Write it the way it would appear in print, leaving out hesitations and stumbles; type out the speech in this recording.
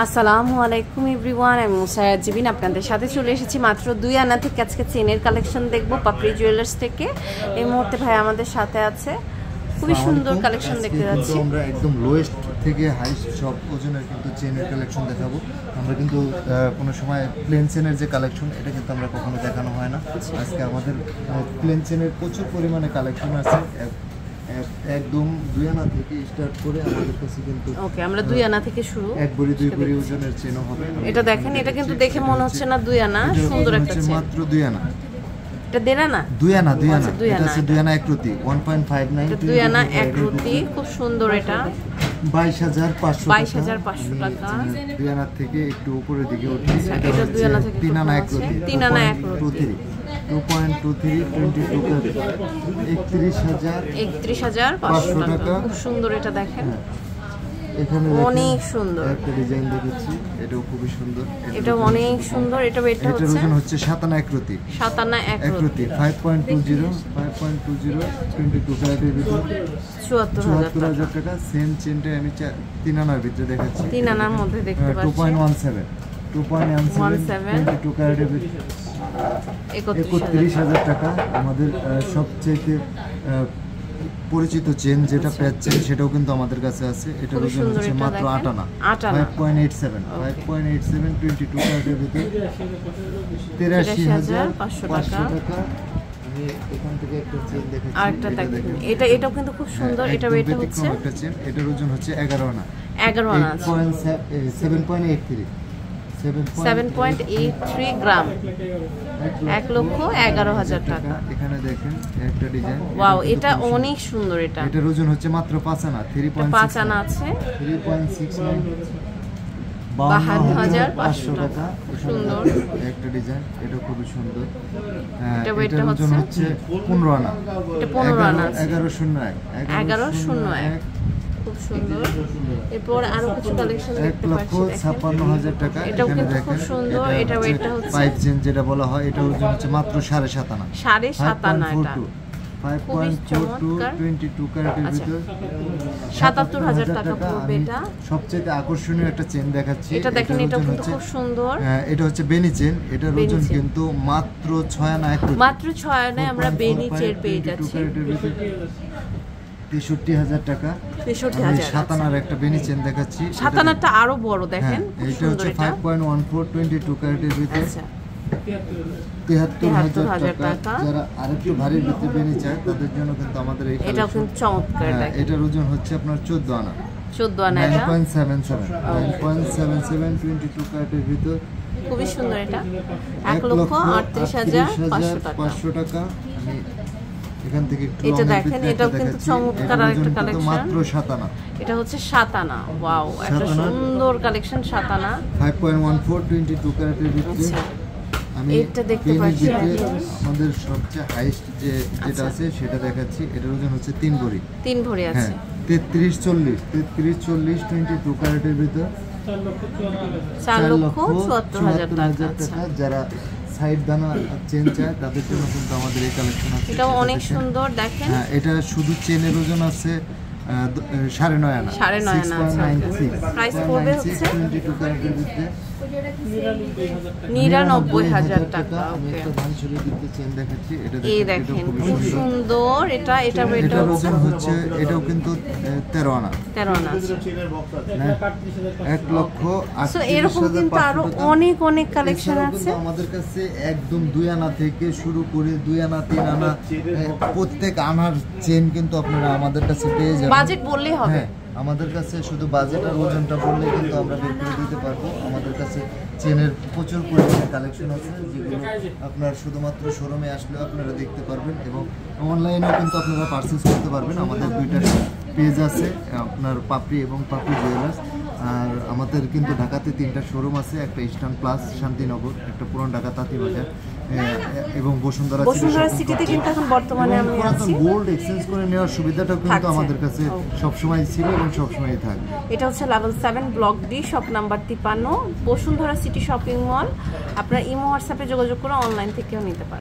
আসসালামু আলাইকুম এভরিওয়ান, আমি মুসাইয়াদ জিবিন আপনাদের সাথে চলে এসেছি মাত্র 2 আনা থেকে। আজকে চেনের কালেকশন দেখবো পাপড়ি জুয়েলার্স থেকে। এই মুহূর্তে ভাই আমাদের সাথে আছে, খুবই সুন্দর কালেকশন দেখতে যাচ্ছি। আমরা একদম লোয়েস্ট থেকে হাইস্ট সব ওজনের কিন্তু চেনের কালেকশন দেখাবো। আমরা কিন্তু কোনো সময় প্লেন চেনের যে কালেকশন এটা কিন্তু আমরা কখনো দেখানো হয় না। আজকে আমাদের প্লেন চেনের প্রচুর পরিমাণে কালেকশন আছে, একদম 2 আনা থেকে স্টার্ট করে আমাদের কাছে কিন্তু ওকে আমরা 2 আনা থেকে শুরু, 1 ভরি 2 ভরি ওজনের চেনও হবে। এটা দেখেন, এটা কিন্তু দেখে মনে হচ্ছে না 2 আনা, সুন্দর একটা চেন। মাত্র 2 আনা, এটা 1.5 আনা, 2 আনা, 2 আনা, এটা আছে 2 আনা একরতি 1.59, এটা 2 আনা একরতি, খুব সুন্দর। এটা 22,500 টাকা। 2 আনা থেকে একটু উপরের দিকে উঠে এটা 2 আনা থেকে 3 আনা একরতি, 3 আনা একরতি 2.23 22 31,500 টাকা। খুব সুন্দর, এটা দেখেন, এখানে অনেক সুন্দর একটা ডিজাইন দেখেছি, এটাও খুবই সুন্দর, এটা অনেক সুন্দর। এটা ওয়েটটা হচ্ছে, ওজন হচ্ছে 7 আনা একরতি, 7 আনা একরতি 5.20 22 ক্যারেটের ভিতর 74,000 টাকা। সেম চেনটা আমি 3 আনার ভিতরে দেখাচ্ছি, 3 আনার মধ্যে দেখতে পাচ্ছি 2.17 22 ক্যারেটের ভিতর 31,000 টাকা। আমাদের সবচেয়ে পরিচিত চেন যেটা প্যাচ চেন, সেটাও কিন্তু আমাদের কাছে আছে। এটা ওজন হচ্ছে মাত্র 8 আনা, 5.87 22 ক্যারেটের ভিতর 83,500 টাকা। আমি এখান থেকে একটা চেন দেখাচ্ছি, আরেকটা দেখেন, এটাও কিন্তু খুব সুন্দর। এটা ওয়েট হচ্ছে একটা চেন, এটার ওজন হচ্ছে 11 আনা, 11 আনা আছে, 7.83 গ্রাম, 1,11,000 টাকা। এখানে দেখেন একটা ডিজাইন, ওয়াও, এটা অনেক সুন্দর। এটার ওজন হচ্ছে মাত্র 5 আনা, 5 আনা আছে, 3.69 52,500 টাকা। সুন্দর একটা ডিজাইন, এটা খুবই সুন্দর। এটার ওজন হচ্ছে 15 আনা, এটা 15 আনা আছে, 1101 খুব সুন্দর। এরপর আরো কিছু কালেকশন দেখতে পাচ্ছি, 1,56,000 টাকা। এটাও কিন্তু খুব সুন্দর। এটা ওয়েটটা হচ্ছে পাইপ চেন যেটা বলা হয়, এটা ওজন হচ্ছে মাত্র 7.5 আনা, 7.5 আনা। এটা 5.42 22 ক্যারেটের ভিতর 77,000 টাকা পড়বে। এটা সবচেয়ে আকর্ষণীয় একটা চেন দেখাচ্ছি, এটা দেখেন, এটা কিন্তু খুব সুন্দর। এটা হচ্ছে বেনি চেন, এটার ওজন কিন্তু মাত্র 6 আনা একরতি, মাত্র 6 আনায় আমরা বেনি চেন পেয়ে যাচ্ছি। 63,000 টাকা। 63,000। 7 আনার একটা বেনি চেন দেখাচ্ছি, 7 আনাটা আরো বড়, দেখেন এটা হচ্ছে 5.14 22 ক্যারেটের ভিতর 73,000 টাকা। যারা আরেকটু ভারী ভিতরে বেনি চায় তাদের জন্য কিন্তু আমাদের এই এটাও কিন্তু চমৎকার। এটার ওজন হচ্ছে আপনার 14 আনা, 14 আনা, 9.77 22 ক্যারেটের ভিতর খুবই সুন্দর। এটা 1,38,500 টাকা। আমি এখান থেকে একটু এটা দেখেন, এটাও কিন্তু চমৎকার আরেকটা কালেকশন, মাত্র 7 আনা। এটা হচ্ছে 7 আনা। ওয়াও, একটা সুন্দর কালেকশন, 7 আনা 5.14 22 ক্যারেটের ভিতরে। আমি এটা দেখতে পাচ্ছি, আমাদের সবচেয়ে হাইস্ট যেটা আছে সেটা দেখাচ্ছি, এটার ওজন হচ্ছে 3 ভরি, 3 ভরি আছে, 3340 22 ক্যারেটের ভিতর 4,74,000 টাকা। যারা সাইড দানা চেন চায় তাদের জন্য কিন্তু আমাদের এই কালেকশন আছে, এটাও অনেক সুন্দর। দেখেন, এটা শুধু চেনের ওজন আছে 9.5 আনা, 9.5 আনা আছে। প্রাইস পড়বে হচ্ছে 22 ক্যারেটের ভিতরে 99,000 টাকা। আমি একটা ভাঙচুরি দিতে চেন দেখাচ্ছি, এটা দেখেন খুব সুন্দর। এটা ওজন হচ্ছে, এটাও কিন্তু 13 আনা, 13 আনা আছে। 1,38,000 সো এরকম কিন্তু আরো অনেক অনেক কালেকশন আছে আমাদের কাছে। একদম 2 আনা থেকে শুরু করে 2 আনা 3 আনা প্রত্যেক আনার চেন কিন্তু আপনারা আমাদের কাছে পেয়ে যাবেন। বাজেট বললেই হবে, আমাদের কাছে শুধু বাজেট আর ওজনটা বললে কিন্তু আমরা বের করে দিতে পারবো। আমাদের কাছে চেনের প্রচুর পরিমাণে কালেকশন আছে, যেগুলো আপনার শুধুমাত্র শোরুমে আসলেও আপনারা দেখতে পারবেন, এবং অনলাইনেও কিন্তু আপনারা পারচেস করতে পারবেন। আমাদের 2টা পেজ আছে, আপনার পাপড়ি এবং পাপড়ি জুয়েলার্স। আর আমাদের কিন্তু ঢাকাতে 3টা শোরুম আছে, একটা ইস্টার্ন প্লাস শান্তিনগর, একটা পুরান ঢাকা তাঁতিবাজার, এবং বসুন্ধরা সিটিতে কিন্তু এখন বর্তমানে আমি আছি। গোল্ড এক্সচেঞ্জ করে নেওয়ার সুবিধাটাও কিন্তু আমাদের কাছে সবসময় ছিল এবং সবসময় থাকবে। এটা হচ্ছে level 7 block D, shop number 53, Bashundhara city shopping mall. আপনারা ইমো হোয়াটসঅ্যাপে যোগাযোগ করে অনলাইন থেকেও নিতে পারেন।